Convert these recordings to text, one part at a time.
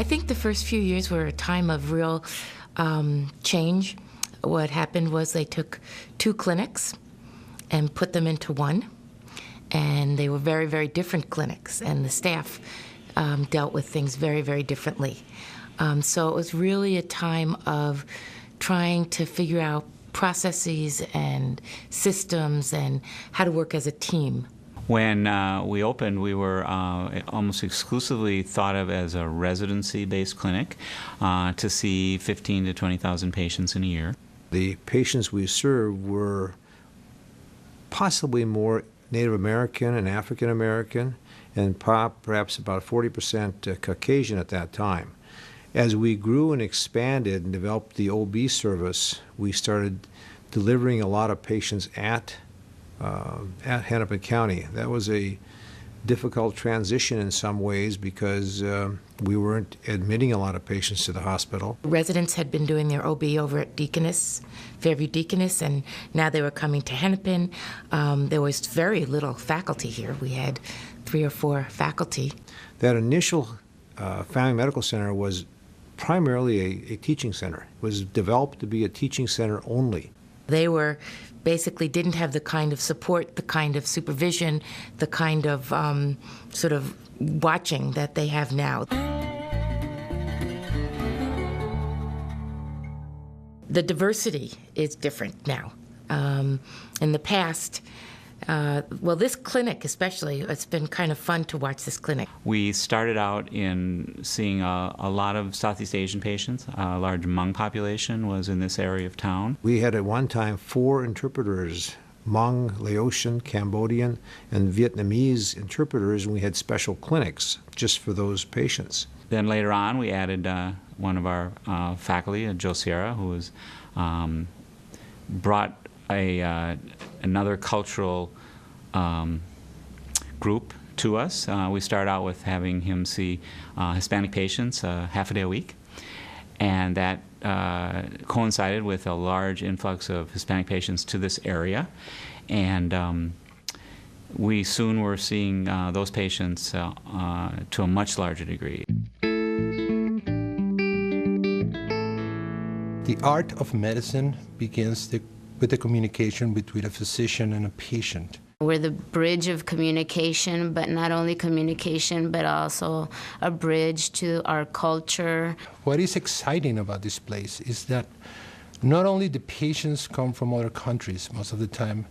I think the first few years were a time of real change. What happened was they took 2 clinics and put them into one, and they were very, very different clinics, and the staff dealt with things very, very differently. So it was really a time of trying to figure out processes and systems and how to work as a team. When we opened, we were almost exclusively thought of as a residency-based clinic to see 15 to 20,000 patients in a year. The patients we served were possibly more Native American and African American, and perhaps about 40% Caucasian at that time. As we grew and expanded and developed the OB service, we started delivering a lot of patients at Hennepin County. That was a difficult transition in some ways because we weren't admitting a lot of patients to the hospital. Residents had been doing their OB over at Deaconess, Fairview Deaconess, and now they were coming to Hennepin. There was very little faculty here. We had 3 or 4 faculty. That initial Family Medical Center was primarily a teaching center. It was developed to be a teaching center only. They were basically didn't have the kind of support, the kind of supervision, the kind of sort of watching that they have now. The diversity is different now. In the past, this clinic especially, it's been kind of fun to watch this clinic. We started out in seeing a lot of Southeast Asian patients. A large Hmong population was in this area of town. We had at one time 4 interpreters, Hmong, Laotian, Cambodian, and Vietnamese interpreters, and we had special clinics just for those patients. Then later on, we added one of our faculty, Joe Sierra, who was brought another cultural group to us. We started out with having him see Hispanic patients half a day a week, and that coincided with a large influx of Hispanic patients to this area, and we soon were seeing those patients to a much larger degree. The art of medicine begins with the communication between a physician and a patient. We're the bridge of communication, but not only communication, but also a bridge to our culture. What is exciting about this place is that not only the patients come from other countries most of the time,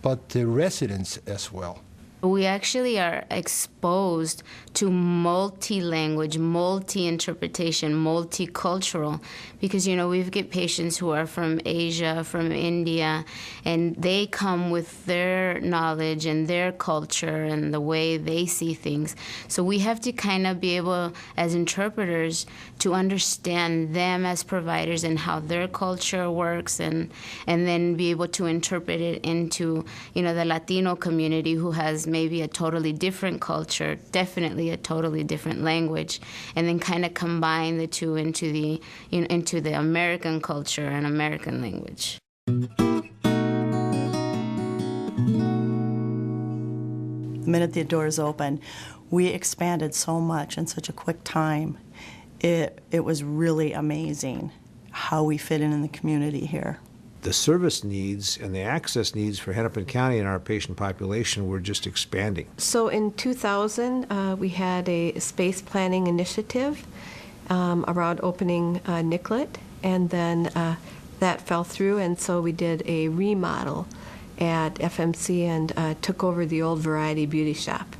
but the residents as well. We actually are exposed to multi-language, multi-interpretation, multicultural, because, we've got patients who are from Asia, from India, and they come with their knowledge and their culture and the way they see things. So we have to kind of be able, as interpreters, to understand them as providers and how their culture works, and then be able to interpret it into, the Latino community who has maybe a totally different culture, definitely a totally different language, and then kind of combine the two into the American culture and American language. The minute the doors opened, we expanded so much in such a quick time. It was really amazing how we fit in the community here. The service needs and the access needs for Hennepin County and our patient population were just expanding. So in 2000, we had a space planning initiative around opening Nicollet, and then that fell through, and so we did a remodel at FMC and took over the old Variety Beauty Shop.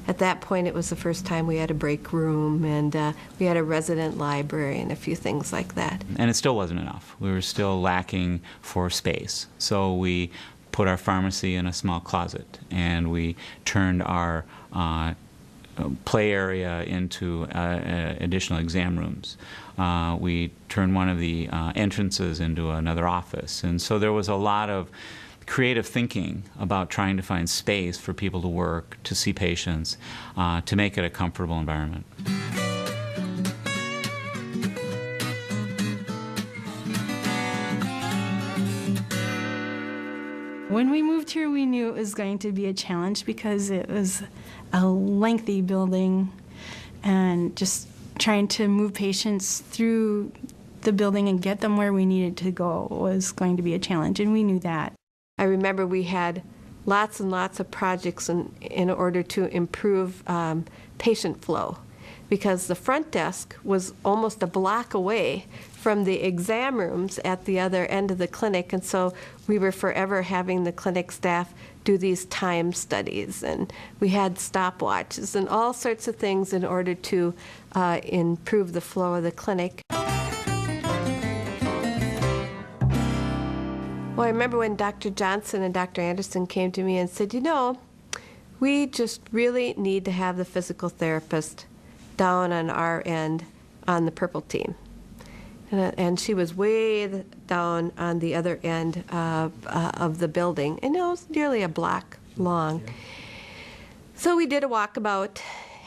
At that point, it was the first time we had a break room, and we had a resident library and a few things like that. And it still wasn't enough. We were still lacking for space. So we put our pharmacy in a small closet, and we turned our play area into additional exam rooms. We turned one of the entrances into another office. And so there was a lot of creative thinking about trying to find space for people to work, to see patients, to make it a comfortable environment. When we moved here, we knew it was going to be a challenge because it was a lengthy building, and just trying to move patients through the building and get them where we needed to go was going to be a challenge, and we knew that. I remember we had lots and lots of projects in order to improve patient flow, because the front desk was almost a block away from the exam rooms at the other end of the clinic, and so we were forever having the clinic staff do these time studies, and we had stopwatches and all sorts of things in order to improve the flow of the clinic. Well, I remember when Dr. Johnson and Dr. Anderson came to me and said, we just really need to have the physical therapist down on our end on the purple team. And she was way down on the other end of the building, and it was nearly a block long. So we did a walkabout,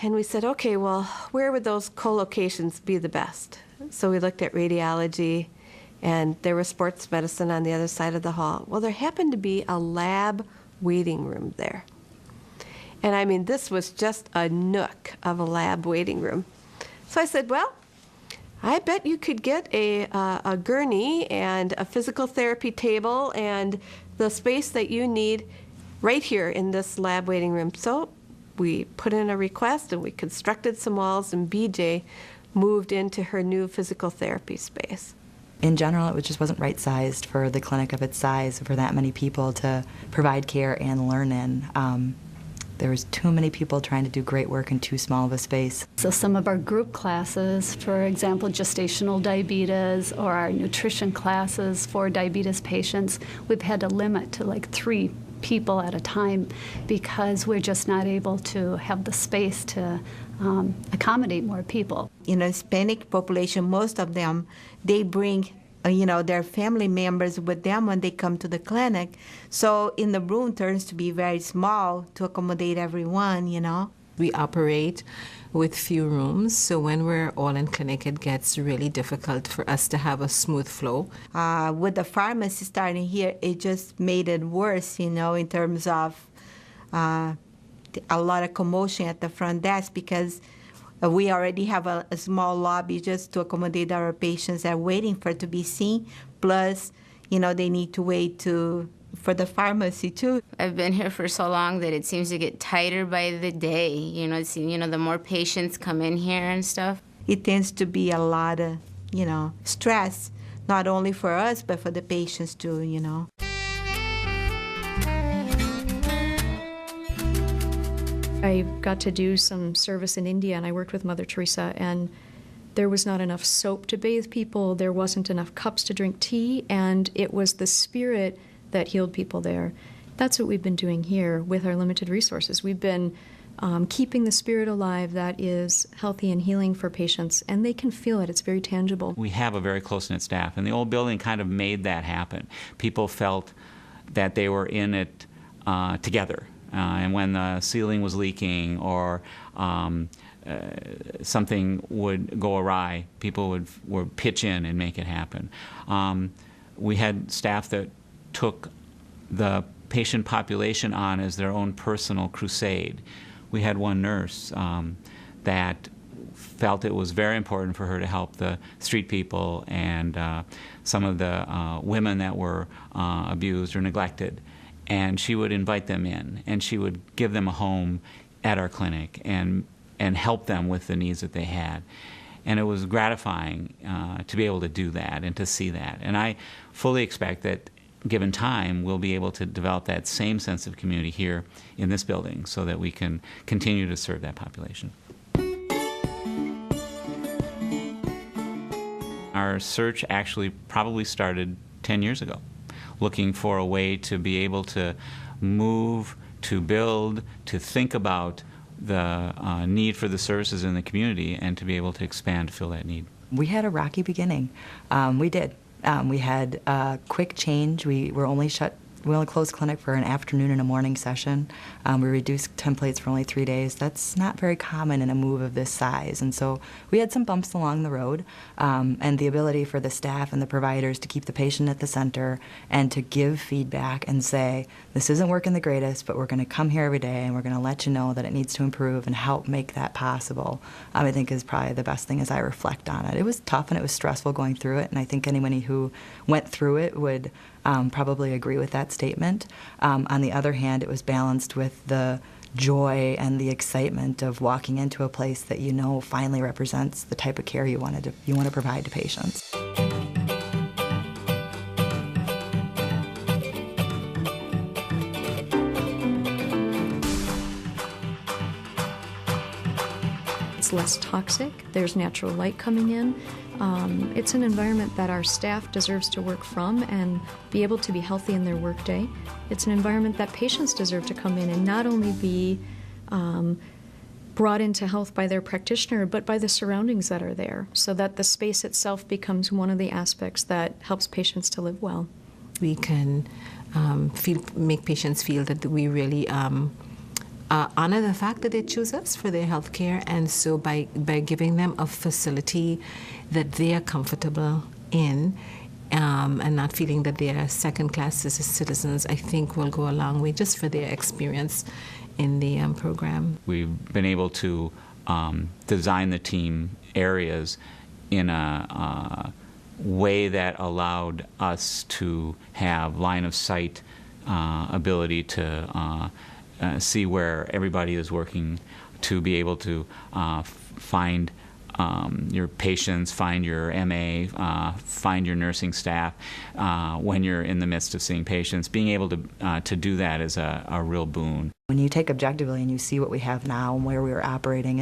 and we said, okay, well, where would those co-locations be the best? So we looked at radiology, and there was sports medicine on the other side of the hall. Well, there happened to be a lab waiting room there. And I mean, this was just a nook of a lab waiting room. So I said, well, I bet you could get a gurney and a physical therapy table and the space that you need right here in this lab waiting room. So we put in a request and we constructed some walls, and BJ moved into her new physical therapy space. In general, it just wasn't right-sized for the clinic of its size for that many people to provide care and learn in. There was too many people trying to do great work in too small of a space. So some of our group classes, for example, gestational diabetes, or our nutrition classes for diabetes patients, we've had to limit to like 3 people at a time because we're just not able to have the space to accommodate more people. Hispanic population, most of them, they bring their family members with them when they come to the clinic. So in the room turns to be very small to accommodate everyone, We operate with few rooms, so when we're all in clinic, it gets really difficult for us to have a smooth flow. With the pharmacy starting here, it just made it worse, in terms of a lot of commotion at the front desk, because we already have a small lobby just to accommodate our patients that are waiting for to be seen. Plus, they need to wait for the pharmacy too. I've been here for so long that it seems to get tighter by the day. The more patients come in here and stuff. It tends to be a lot of, stress, not only for us but for the patients too. I got to do some service in India, and I worked with Mother Teresa, and there was not enough soap to bathe people, there wasn't enough cups to drink tea, and it was the spirit that healed people there. That's what we've been doing here with our limited resources. We've been keeping the spirit alive that is healthy and healing for patients, and they can feel it. It's very tangible. We have a very close-knit staff, and the old building kind of made that happen. People felt that they were in it together. And when the ceiling was leaking or something would go awry, people would pitch in and make it happen. We had staff that took the patient population on as their own personal crusade. We had one nurse that felt it was very important for her to help the street people and some of the women that were abused or neglected. And she would invite them in, and she would give them a home at our clinic and help them with the needs that they had. And it was gratifying to be able to do that and to see that. And I fully expect that, given time, we'll be able to develop that same sense of community here in this building so that we can continue to serve that population. Our search actually probably started 10 years ago, looking for a way to be able to move, to build, to think about the need for the services in the community and to be able to expand to fill that need. We had a rocky beginning. We did. We had a quick change. We were only shut closed clinic for an afternoon and a morning session. We reduced templates for only 3 days. That's not very common in a move of this size. And so we had some bumps along the road, and the ability for the staff and the providers to keep the patient at the center and to give feedback and say, this isn't working the greatest, but we're going to come here every day and we're going to let you know that it needs to improve and help make that possible, I think is probably the best thing as I reflect on it. It was tough and it was stressful going through it, and I think anybody who went through it would probably agree with that statement. On the other hand, it was balanced with the joy and the excitement of walking into a place that you know finally represents the type of care you want to provide to patients. It's less toxic. There's natural light coming in. It's an environment that our staff deserves to work from and be able to be healthy in their workday. It's an environment that patients deserve to come in and not only be brought into health by their practitioner, but by the surroundings that are there, so that the space itself becomes one of the aspects that helps patients to live well. We can make patients feel that we really honor the fact that they choose us for their health care, and so by giving them a facility that they are comfortable in and not feeling that they are second-class citizens, I think will go a long way just for their experience in the program. We've been able to design the team areas in a way that allowed us to have line of sight ability to see where everybody is working, to be able to find your patients, find your MA, find your nursing staff when you're in the midst of seeing patients. Being able to do that is a real boon. When you take objectively and you see what we have now and where we were operating,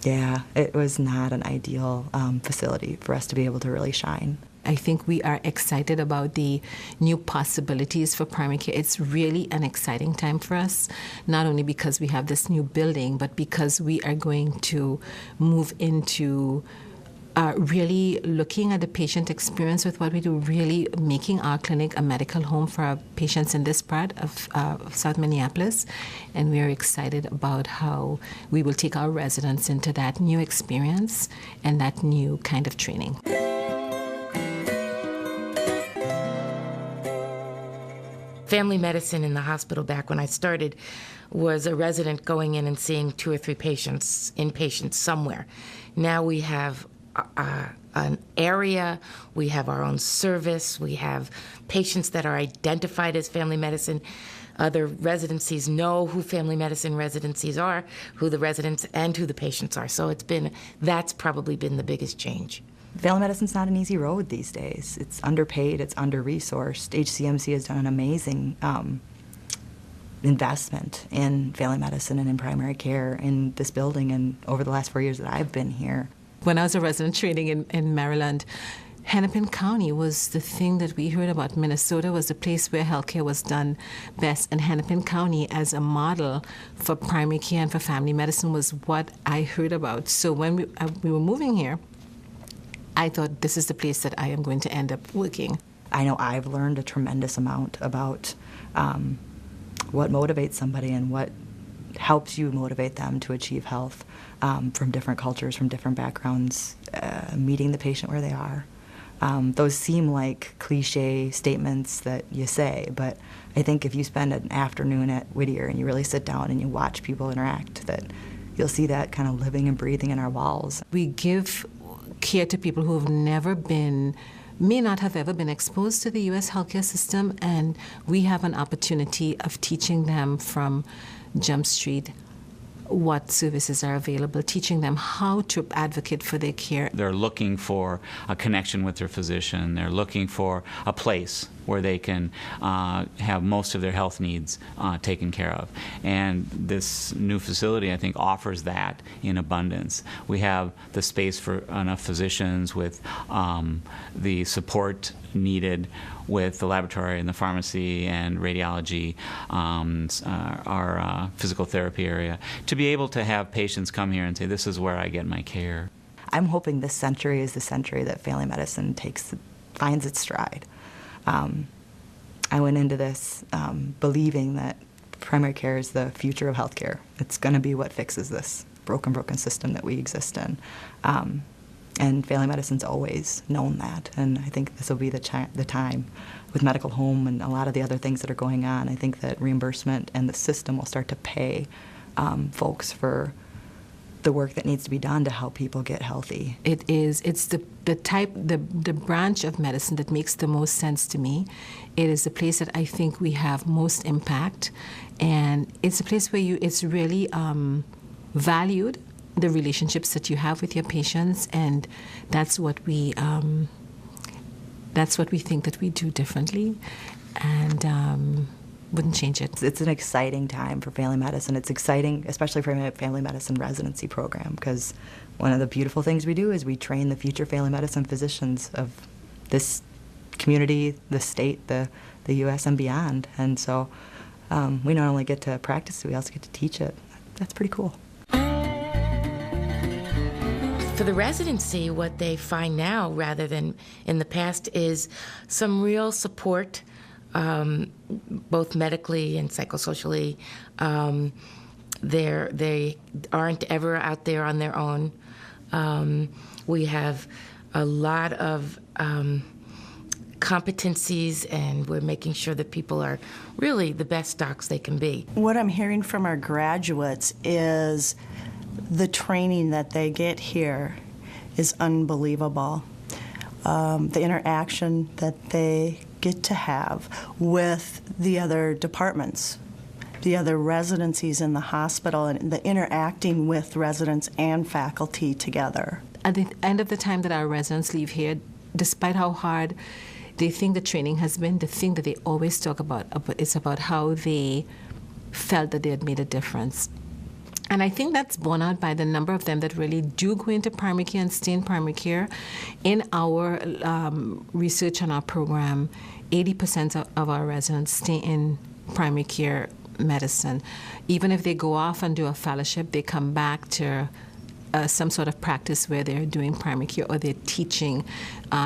it was not an ideal facility for us to be able to really shine. I think we are excited about the new possibilities for primary care. It's really an exciting time for us, not only because we have this new building, but because we are going to move into really looking at the patient experience with what we do, really making our clinic a medical home for our patients in this part of South Minneapolis. And we are excited about how we will take our residents into that new experience and that new kind of training. Family medicine in the hospital back when I started was a resident going in and seeing 2 or 3 patients, inpatients somewhere. Now we have an area, we have our own service, we have patients that are identified as family medicine. Other residencies know who family medicine residencies are, who the residents and who the patients are. So that's probably been the biggest change. Family medicine's not an easy road these days. It's underpaid, it's under-resourced. HCMC has done an amazing investment in family medicine and in primary care in this building and over the last 4 years that I've been here. When I was a resident training in Maryland, Hennepin County was the thing that we heard about. Minnesota was the place where healthcare was done best, and Hennepin County as a model for primary care and for family medicine was what I heard about. So when we were moving here, I thought this is the place that I am going to end up working. I know I've learned a tremendous amount about what motivates somebody and what helps you motivate them to achieve health from different cultures, from different backgrounds, meeting the patient where they are. Those seem like cliche statements that you say, but I think if you spend an afternoon at Whittier and you really sit down and you watch people interact, that you'll see that kind of living and breathing in our walls. We give care to people who have may not have ever been exposed to the U.S. healthcare system, and we have an opportunity of teaching them from Jump Street what services are available, teaching them how to advocate for their care. They're looking for a connection with their physician. They're looking for a place where they can have most of their health needs taken care of. And this new facility, I think, offers that in abundance. We have the space for enough physicians with the support needed with the laboratory and the pharmacy and radiology, our physical therapy area, to be able to have patients come here and say, this is where I get my care. I'm hoping this century is the century that family medicine finds its stride. I went into this believing that primary care is the future of healthcare. It's going to be what fixes this broken system that we exist in. And family medicine's always known that, and I think this will be the time with medical home and a lot of the other things that are going on. I think that reimbursement and the system will start to pay folks for the work that needs to be done to help people get healthy. It's the branch of medicine that makes the most sense to me. It is the place that I think we have most impact, and it's a place where it's really valued, the relationships that you have with your patients, and that's what we think that we do differently, and wouldn't change it. It's an exciting time for family medicine. It's exciting, especially for a family medicine residency program, because one of the beautiful things we do is we train the future family medicine physicians of this community, the state, the U.S. and beyond. And so we not only get to practice it, we also get to teach it. That's pretty cool. For the residency, what they find now, rather than in the past, is some real support, both medically and psychosocially. They aren't ever out there on their own. We have a lot of competencies, and we're making sure that people are really the best docs they can be. What I'm hearing from our graduates is the training that they get here is unbelievable. The interaction that they get to have with the other departments, the other residencies in the hospital, and the interacting with residents and faculty together. At the end of the time that our residents leave here, despite how hard they think the training has been, the thing that they always talk about is about how they felt that they had made a difference. And I think that's borne out by the number of them that really do go into primary care and stay in primary care. In our research on our program, 80% of our residents stay in primary care medicine. Even if they go off and do a fellowship, they come back to some sort of practice where they're doing primary care or they're teaching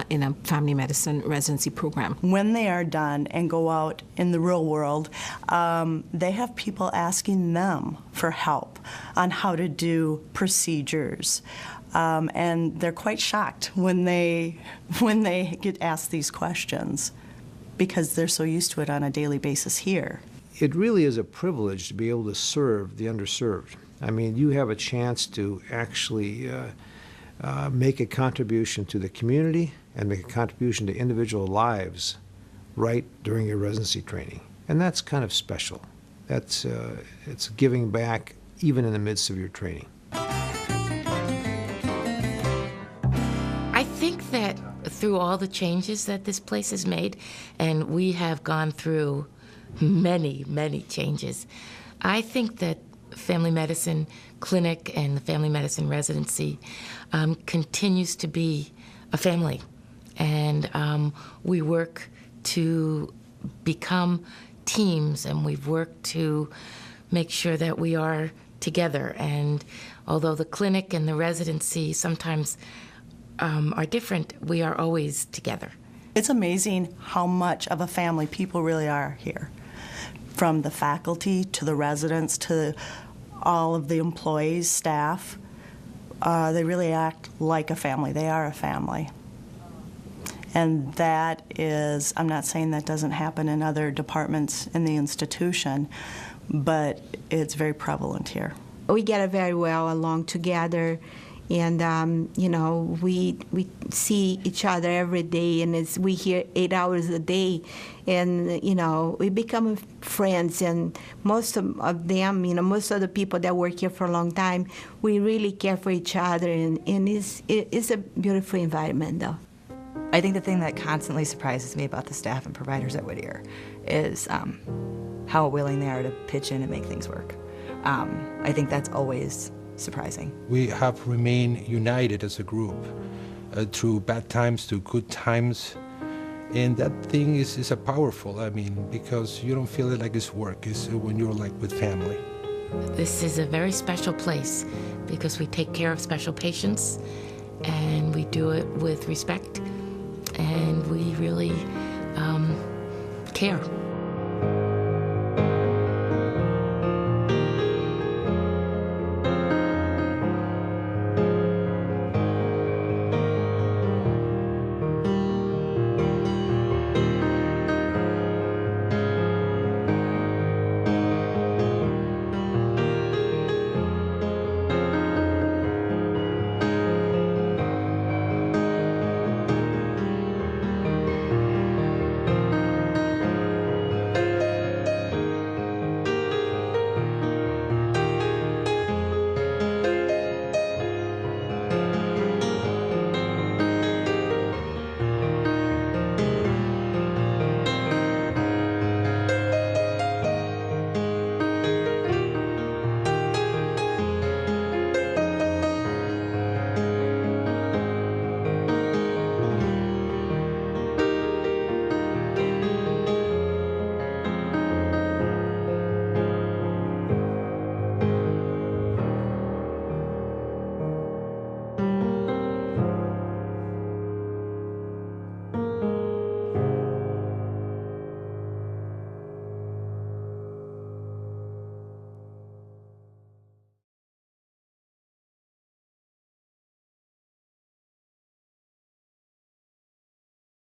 in a family medicine residency program. When they are done and go out in the real world, they have people asking them for help on how to do procedures. And they're quite shocked when they get asked these questions because they're so used to it on a daily basis here. It really is a privilege to be able to serve the underserved. I mean, you have a chance to actually make a contribution to the community and make a contribution to individual lives right during your residency training. And that's kind of special. It's giving back even in the midst of your training. I think that through all the changes that this place has made, and we have gone through many, many changes, I think that family medicine clinic and the family medicine residency continues to be a family. And we work to become teams, and we've worked to make sure that we are together. And although the clinic and the residency sometimes are different, we are always together. It's amazing how much of a family people really are here. From the faculty to the residents to all of the employees, staff, they really act like a family. They are a family. And that is, I'm not saying that doesn't happen in other departments in the institution, but it's very prevalent here. We get very well along together, and we see each other every day, and we hear 8 hours a day, and we become friends. And most of them, most of the people that work here for a long time, we really care for each other, and it's a beautiful environment, though. I think the thing that constantly surprises me about the staff and providers at Whittier is how willing they are to pitch in and make things work. I think that's always surprising. We have remained united as a group through bad times to good times, and that thing is a powerful, because you don't feel it like it's work, it's when you're like with family. This is a very special place because we take care of special patients, and we do it with respect, and we really care.